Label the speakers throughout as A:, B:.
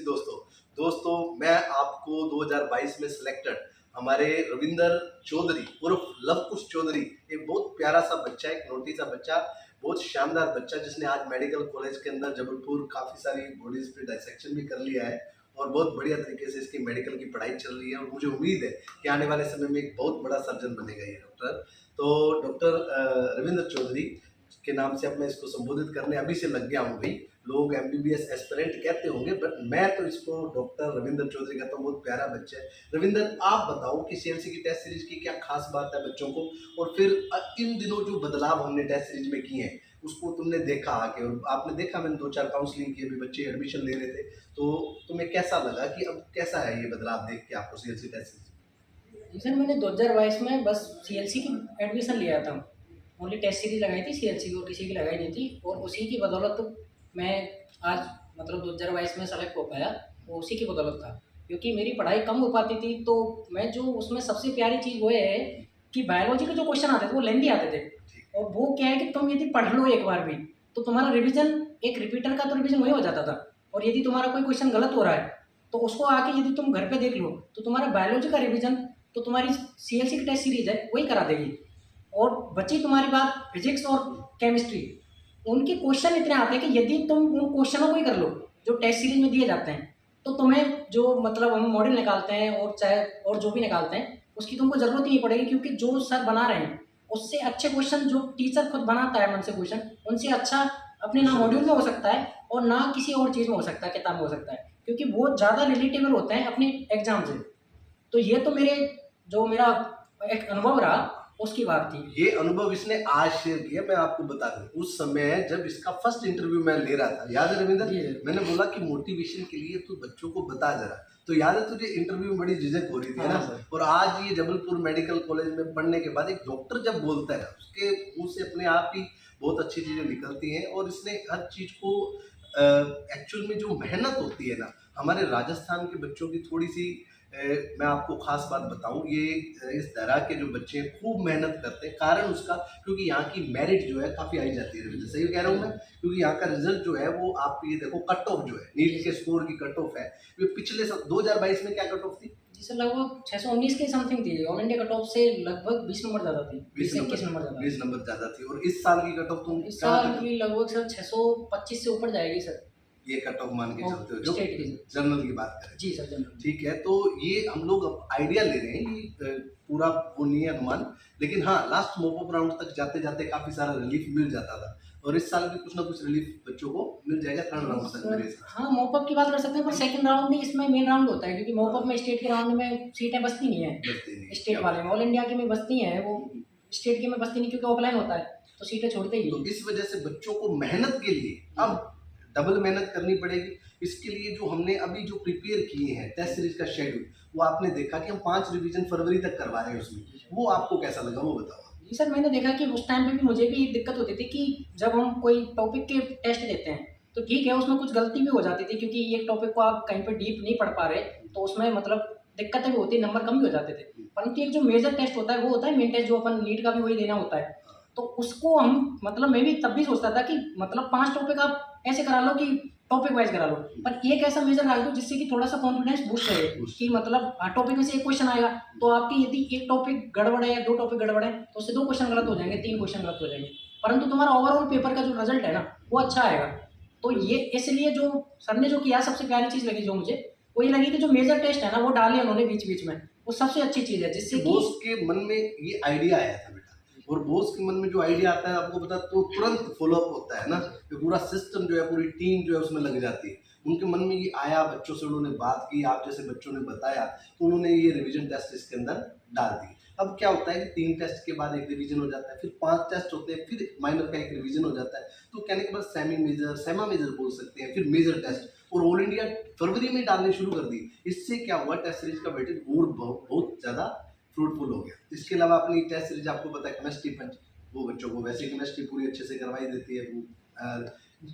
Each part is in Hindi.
A: दोस्तों। दोस्तों मैं आपको 2022 में सिलेक्टेड हमारे रविंदर चौधरी उर्फ लवकुश चौधरी, एक बहुत प्यारा सा बच्चा, एक नोटी सा बच्चा, बहुत शानदार बच्चा जिसने आज मेडिकल कॉलेज के अंदर जबलपुर काफ़ी सारी बॉडीज पे डायसेक्शन भी कर लिया है और बहुत बढ़िया तरीके से इसकी मेडिकल की पढ़ाई चल रही है और मुझे उम्मीद है कि आने वाले समय में एक बहुत बड़ा सर्जन बनेगा ये डॉक्टर। तो डॉक्टर रविंदर चौधरी के नाम से अब मैं इसको संबोधित करने अभी से लग गया हूँ भाई। लोग एमबीबीएस एस्पिरेंट कहते होंगे बट मैं तो इसको डॉक्टर रविंदर चौधरी कहता हूँ। बहुत प्यारा बच्चा है। रविंदर, आप बताओ कि सीएलसी की टेस्ट सीरीज की क्या खास बात है बच्चों को, और फिर इन दिनों जो बदलाव हमने टेस्ट सीरीज में किए हैं उसको तुमने देखा आके, और आपने देखा मैंने 2-4 काउंसलिंग की, अभी बच्चे एडमिशन ले रहे थे, तो तुम्हें कैसा लगा कि अब कैसा है ये बदलाव देख के आपको सीएलसी टेस्ट सीरीज?
B: जी सर, मैंने 2022 में बस सीएलसी की एडमिशन लिया था। ओनली टेस्ट सीरीज लगाई थी सीएलसी की और किसी की लगाई नहीं थी, और उसी की बदौलत तो मैं आज मतलब 2022 में सेलेक्ट हो पाया। वो उसी की बदौलत था, क्योंकि मेरी पढ़ाई कम हो पाती थी। तो मैं जो उसमें सबसे प्यारी चीज़ वो है कि बायोलॉजी के जो क्वेश्चन आते थे वो लेंदी आते थे, और वो क्या है कि तुम यदि पढ़ लो एक बार भी तो तुम्हारा रिवीजन, एक रिपीटर का तो रिवीजन वही हो जाता था। और यदि तुम्हारा कोई क्वेश्चन गलत हो रहा है तो उसको आके यदि तुम घर पे देख लो तो तुम्हारा बायोलॉजी का रिवीजन तो तुम्हारी सीएलसी की टेस्ट सीरीज है वही करा देगी। और बची तुम्हारी बात फिजिक्स और केमिस्ट्री, उनके क्वेश्चन इतने आते हैं कि यदि तुम उन क्वेश्चनों को ही कर लो जो टेस्ट सीरीज में दिए जाते हैं तो तुम्हें जो मतलब हम मॉडल निकालते हैं और चाहे और जो भी निकालते हैं उसकी तुमको ज़रूरत ही नहीं पड़ेगी, क्योंकि जो सर बना रहे हैं उससे अच्छे क्वेश्चन जो टीचर खुद बनाता है मन से क्वेश्चन, उनसे अच्छा अपने ना मॉड्यूल में हो सकता है और ना किसी और चीज़ में हो सकता है, किताब में हो सकता है, क्योंकि वो ज़्यादा रिलेटेबल होते हैं अपने एग्जाम से। तो ये तो मेरा एक अनुभव रहा, उसकी बात थी।
A: ये अनुभव इसने आज शेयर किया। मैं आपको बता दूं, उस समय जब इसका फर्स्ट इंटरव्यू मैं ले रहा था, याद है रविंदर, मैंने बोला कि मोटिवेशन के लिए तू बच्चों को बता जरा, तो याद है तुझे इंटरव्यू में बड़ी झिझक हो रही थी, है ना? और आज ये जबलपुर मेडिकल कॉलेज में पढ़ने के बाद एक डॉक्टर जब बोलता है उसके मुंह से अपने आप ही बहुत अच्छी चीजें निकलती हैं, और इसने हर चीज को एक्चुअल में जो मेहनत होती है ना, हमारे राजस्थान के बच्चों की थोड़ी सी मैं आपको खास बात बताऊं, ये इस तरह के जो बच्चे हैं खूब मेहनत करते हैं। कारण उसका क्योंकि यहाँ की मेरिट जो है काफ़ी आई जाती है। रविंद्र, सही कह रहा हूँ मैं? क्योंकि यहाँ का रिजल्ट जो है वो आप ये देखो, कट ऑफ जो है नीट के स्कोर की कट ऑफ है, ये पिछले 2022 में क्या कट ऑफ थी?
B: जी सर, लगभग 619 के समथिंग थी। ऑल इंडिया कट ऑफ से लगभग 20 नंबर ज़्यादा थी,
A: 21
B: नंबर ज़्यादा।
A: 20 नंबर ज़्यादा थी। और इस साल की कट ऑफ तुम
B: इस साल की लगभग सर 625 से ऊपर जाएगी सर।
A: ये कट ऑफ मान के चलते हो जो
B: स्टेट की
A: जनरल की बात करें?
B: जी सर, जनरल।
A: ठीक है, तो ये हम लोग अब आइडिया ले रहे हैं, ये पूरा वो नहीं है अनुमान, लेकिन हाँ लास्ट मॉपअप राउंड तक जाते जाते काफी सारा रिलीफ मिल जाता था, और इस साल भी कुछ ना कुछ रिलीफ बच्चों को मिल जाएगा 3 राउंड तक मेरे हिसाब से।
B: हाँ, मॉपअप की बात कर सकते हैं, पर सेकंड राउंड ही इसमें मेन राउंड होता है, क्योंकि मॉपअप में स्टेट के राउंड में सीटें बचती नहीं है। स्टेट वाले में ऑल इंडिया के में बचती हैं, वो स्टेट के में बचती नहीं, क्योंकि ऑफलाइन होता है तो सीटें छोड़ते ही।
A: तो इस वजह से बच्चों को मेहनत के लिए अब डबल मेहनत करनी पड़ेगी। इसके लिए जो हमने अभी जो प्रिपेयर किए हैं टेस्ट सीरीज का शेड्यूल, वो आपने देखा कि हम 5 रिवीजन फरवरी तक करवा रहे हैं उसमें, वो आपको कैसा लगा वो बताओ?
B: जी सर, मैंने देखा कि उस टाइम पे भी मुझे भी दिक्कत होती थी कि जब हम कोई टॉपिक के टेस्ट लेते हैं तो ठीक है उसमें कुछ गलती भी हो जाती थी, क्योंकि एक टॉपिक को आप कहीं पे डीप नहीं पढ़ पा रहे तो उसमें मतलब दिक्कतें भी होती, नंबर कम भी हो जाते थे। परंतु एक जो मेजर टेस्ट होता है वो होता है मेन टेस्ट, जो अपन नीट का भी वही देना होता है। तो उसको हम मतलब मैं भी तब भी सोचता था कि मतलब 5 टॉपिक आप ऐसे करा लो कि टॉपिक वाइज करा लो, पर एक ऐसा मेजर डाल दो जिससे कि थोड़ा सा कॉन्फिडेंस बूस्ट रहे कि मतलब टॉपिक में से एक क्वेश्चन आएगा तो आपकी यदि एक टॉपिक गड़बड़ है या 2 टॉपिक गड़बड़ है तो उससे 2 क्वेश्चन गलत हो जाएंगे, 3 क्वेश्चन गलत हो जाएंगे, परंतु तुम्हारा ओवरऑल पेपर का जो रिजल्ट है ना वो अच्छा आएगा। तो ये इसलिए जो सर ने जो किया सबसे प्यारी चीज़ लगी जो मुझे, वो ये लगी कि जो मेजर टेस्ट है ना वो डाले उन्होंने बीच बीच में, वो सबसे अच्छी चीज़ है, जिससे
A: बॉस के मन में ये आइडिया आया था बेटा, और बॉस के मन में जो आइडिया आता है आपको पता तो तुरंत फॉलोअप होता है ना, कि पूरा सिस्टम जो है, पूरी टीम जो है उसमें लग जाती है। उनके मन में ये आया, बच्चों से उन्होंने बात की, आप जैसे बच्चों ने बताया, तो उन्होंने ये रिवीजन टेस्ट इसके अंदर डाल दी। अब क्या होता है कि 3 टेस्ट के बाद एक रिवीजन हो जाता है, फिर 5 टेस्ट होते हैं, फिर माइनर का एक रिवीजन हो जाता है, तो कहने के बाद सेमी मेजर, सेमा मेजर बोल सकते हैं, फिर मेजर टेस्ट, और ऑल इंडिया फरवरी में डालने शुरू कर दी। इससे क्या हुआ, टेस्ट सीरीज का वेटेज और बहुत ज़्यादा फ्रूटफुल हो गया। इसके अलावा अपनी टेस्ट सीरीज आपको पता है केमिस्ट्री पंच, वो बच्चों को वैसे केमिस्ट्री पूरी अच्छे से करवाई देती है। वो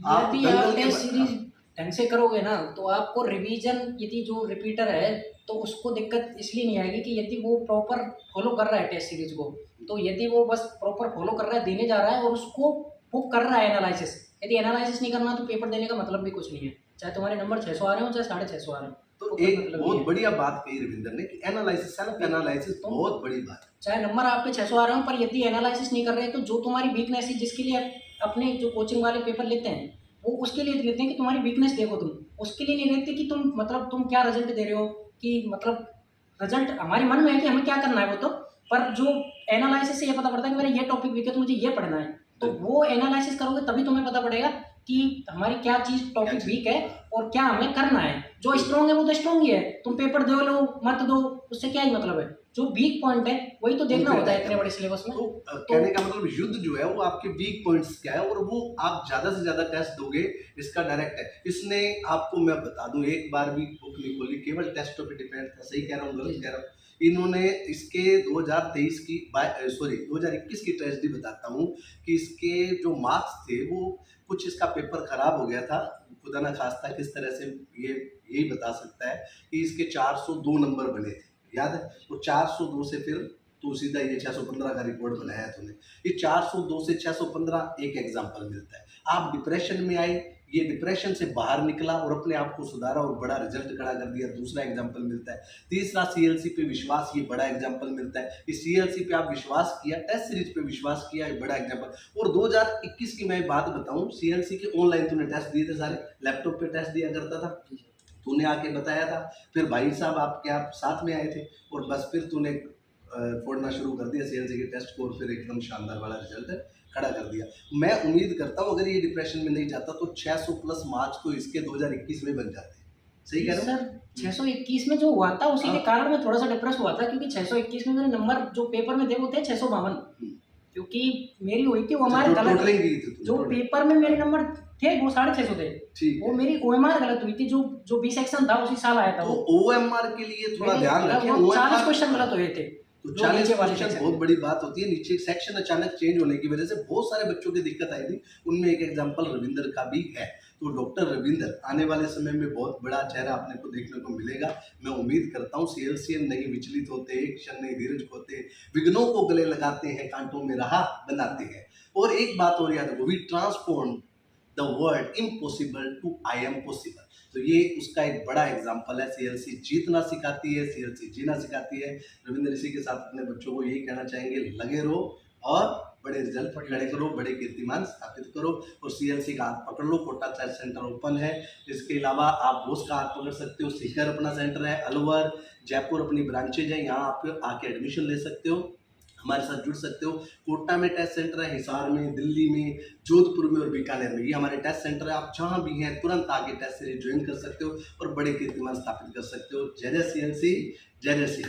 B: आप टेस्ट सीरीज ढंग से करोगे ना तो आपको रिवीजन यदि जो रिपीटर है तो उसको दिक्कत इसलिए नहीं आएगी कि यदि वो प्रॉपर फॉलो कर रहा है टेस्ट सीरीज को, तो यदि वो बस प्रॉपर फॉलो कर रहा है, देने जा रहा है और उसको वो कर रहा है एनालिसिस, यदि एनालिसिस नहीं करना तो पेपर देने का मतलब भी कुछ नहीं है। चाहे तुम्हारे नंबर 600 आ रहे हो चाहे 650 आ रहे हो,
A: तो
B: कोई
A: एक
B: मतलब
A: बहुत
B: नहीं है।
A: बढ़िया बात कही रविंदर ने कि एनालिसिस, सेल्फ एनालिसिस
B: तुम
A: बहुत बड़ी बात है।
B: चाहे नंबर आपके 600 आ रहे हो, पर यदि एनालिसिस नहीं कर रहे हैं तो जो तुम्हारी वीकनेस है, जिसके लिए अपने जो कोचिंग वाले पेपर लेते हैं, वो उसके लिए लेते हैं कि तुम्हारी वीकनेस देखो तुम, उसके लिए नहीं लेते कि तुम मतलब तुम क्या रिजल्ट दे रहे हो, कि मतलब रिजल्ट हमारे मन में है कि हमें क्या करना है वो तो, पर जो एनालिसिस से ये पता पड़ता है कि मेरा ये टॉपिक वीक है तो मुझे ये पढ़ना है, तो
A: बिल्कुल।
B: वो एनालिसिस करोगे तभी तुम्हें पता पड़ेगा कि हमारी क्या चीज़
A: क्या
B: टॉपिक
A: चीज़?
B: वीक है और क्या हमें करना है। जो स्ट्रॉन्ग है वो तो स्ट्रॉन्ग ही है, तुम पेपर दो लो मत दो, उससे क्या ही मतलब है। जो वीक पॉइंट है वही तो
A: उन
B: देखना
A: पे
B: होता है
A: अटैक
B: इतने बड़े
A: करना।
B: सिलेबस में।
A: तो
B: तो
A: कहने का मतलब युद्ध जो है वो आपके वीक पॉइंट्स क्या है, और वो आप ज़्यादा से ज़्यादा टेस्ट दोगे, इसका डायरेक्ट है। इसने आपको मैं बता दूं, एक बार भी बुक नहीं खोली, केवल टेस्टों पे डिपेंड था। सही कह रहा हूँ, गलत
B: जी,
A: कह रहा हूँ? इन्होंने इसके 2023 की सॉरी 2021 की ट्रेजेडी बताता हूँ कि इसके जो मार्क्स थे वो कुछ, इसका पेपर खराब हो गया था, खुदा ना खास्ता किस तरह से, ये यही बता सकता है कि इसके 402 नंबर बने थे, याद है? तो 402 से फिर तो सीधा ये 615 का रिकॉर्ड बनाया है तूने। ये 402 से 615 एक एग्जाम्पल मिलता है। आप डिप्रेशन में आए, ये डिप्रेशन से बाहर निकला और अपने आप को सुधारा और बड़ा रिजल्ट खड़ा कर दिया, दूसरा एग्जाम्पल मिलता है। तीसरा, सीएलसी पे विश्वास, ये बड़ा एग्जाम्पल मिलता है। इस सीएलसी पे आप विश्वास किया, टेस्ट सीरीज पे विश्वास किया, ये बड़ा एग्जाम्पल। और 2021 की मैं बात बताऊं, सीएलसी के ऑनलाइन तूने टेस्ट दिए थे सारे, लैपटॉप पे टेस्ट दिया करता था, तूने आके बताया था। फिर भाई साहब आपके आप साथ में आए थे और बस फिर तूने फोड़ना शुरू कर दिया सीएलसी के टेस्ट को और फिर एकदम शानदार वाला रिजल्ट खड़ा कर दिया। मैं उम्मीद करता हूँ अगर ये डिप्रेशन में नहीं जाता तो 600 प्लस मार्क्स तो इसके 2021 में बन जाते। सही कह रहा हूँ?
B: सर 621 में जो हुआ था उसी के
A: हाँ।
B: कारण मैं थोड़ा सा डिप्रेस हुआ था, क्योंकि 621 में मेरे नंबर जो पेपर में थे वो थे 652,
A: हम्म।
B: क्योंकि मेरी हुई थी वो
A: अच्छा,
B: हमारे
A: जो
B: गलत,
A: टोटलिंग की थी
B: जो
A: तूने,
B: पेपर में मेरे नंबर थे वो 650 थे,
A: ठीक
B: वो
A: है।
B: मेरी ओएमआर गलत हुई थी, जो जो बी सेक्शन था उसी साल आया था
A: तो
B: वो,
A: ओएमआर के लिए थोड़ा
B: मैंने
A: ध्यान रखें।
B: वो 40
A: ओएमआर
B: क्वेश्चन गलत हुए थे,
A: तो
B: जो
A: 40
B: नीचे वाले
A: क्वेश्चन
B: सेक्शन
A: बहुत
B: थे।
A: बड़ी बात होती है। नीचे सेक्शन अचानक चेंज होने की वजह से बहुत सारे बच्चों की दिक्कत आई थी, उनमें एक एग्जांपल रविंदर का भी है। तो डॉक्टर रविंदर आने वाले समय में बहुत बड़ा चेहरा अपने को देखने को मिलेगा। मैं उम्मीद करता हूँ सीएलसीएन नहीं विचलित होते, एक क्षण नहीं धीरज खोते, विघ्नों को गले लगाते हैं, कांटों में राह बनाते हैं। और एक बात और याद रखो, we transform the word impossible to I am possible. तो ये उसका एक बड़ा एग्जाम्पल है। सीएलसी जीतना सिखाती है, सीएलसी जीना सिखाती है। रविंद्र इसी के साथ अपने बच्चों को यही कहना चाहेंगे, लगे रहो और बड़े रिजल्ट खड़े करो, बड़े कीर्तिमान स्थापित करो। और सीएलसी का हाथ पकड़ लो, कोटा टेस्ट सेंटर ओपन है। इसके अलावा आप बोस का हाथ पकड़ सकते हो, सीकर अपना सेंटर है, अलवर जयपुर अपनी ब्रांचेज है, यहाँ आप आके एडमिशन ले सकते हो, हमारे साथ जुड़ सकते हो। कोटा में टेस्ट सेंटर है, हिसार में, दिल्ली में, जोधपुर में और बीकानेर में, ये हमारे टेस्ट सेंटर है। आप जहाँ भी हैं तुरंत आके टेस्ट सीरीज ज्वाइन कर सकते हो और बड़े कीर्तिमान स्थापित कर सकते हो। जय जय सीएलसी, जय जय सीएलसी।